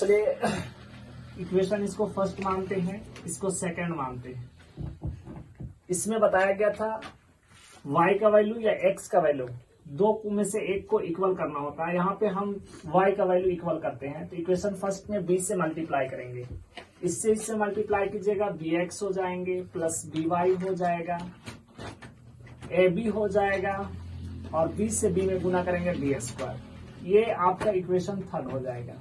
चलिए इक्वेशन इसको फर्स्ट मानते हैं, इसको सेकंड मानते हैं। इसमें बताया गया था y का वैल्यू या x का वैल्यू दो में से एक को इक्वल करना होता है। यहाँ पे हम y का वैल्यू इक्वल करते हैं, तो इक्वेशन फर्स्ट में b से मल्टीप्लाई करेंगे, इससे मल्टीप्लाई कीजिएगा, bx हो जाएंगे प्लस by हो जाएगा, ab हो जाएगा और b से b में गुना करेंगे b²। ये आपका इक्वेशन थर्ड हो जाएगा।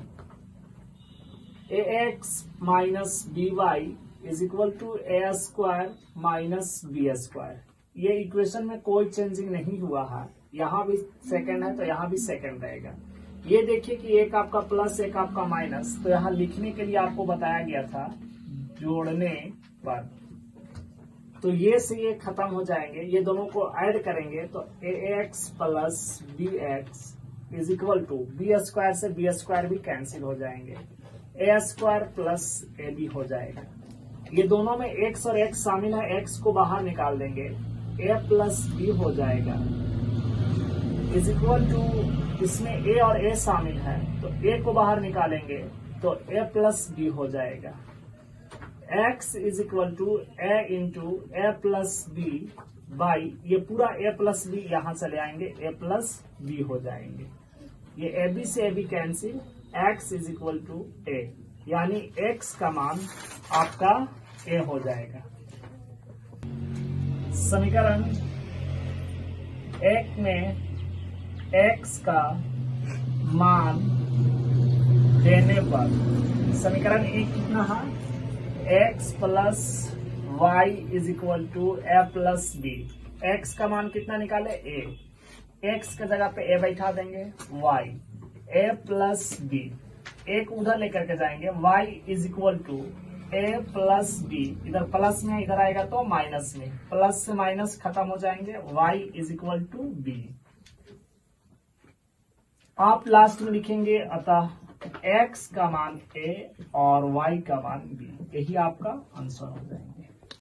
ax minus by is equal to a² minus b²। ये इक्वेशन में कोई चेंजिंग नहीं हुआ है, यहाँ भी सेकंड है तो यहाँ भी सेकंड रहेगा। ये देखिए कि एक आपका प्लस एक आपका माइनस, तो यहाँ लिखने के लिए आपको बताया गया था जोड़ने पर, तो ये से ये खत्म हो जाएंगे, ये दोनों को ऐड करेंगे तो ax plus bx is equal to b² से b² भी कैंसिल हो जाएंगे, a² प्लस ab हो जाएगा। ये दोनों में x और x शामिल है, x को बाहर निकाल देंगे, a प्लस b हो जाएगा इज इक्वल टू, इसमें a और a शामिल है तो a को बाहर निकालेंगे तो a प्लस b हो जाएगा। x is equal to a into a plus b by, ये पूरा a प्लस b यहाँ चले आएंगे, a प्लस b हो जाएंगे। ये ab से ab cancel, x is equal to a, यानी x का मान आपका a हो जाएगा। समीकरण एक में x का मान देने पर समीकरण एक कितना है, x plus y is equal to a plus b. x का मान कितना निकाले, a, x के जगह पे a बैठा देंगे, y a प्लस बी, एक उधर लेकर के जाएंगे, y is equal to a plus b, इधर प्लस में इधर आएगा तो माइनस में, प्लस से माइनस खत्म हो जाएंगे, y is equal to b. आप लास्ट में लिखेंगे अतः x का मान a और y का मान b, यही आपका आंसर हो जाएगा।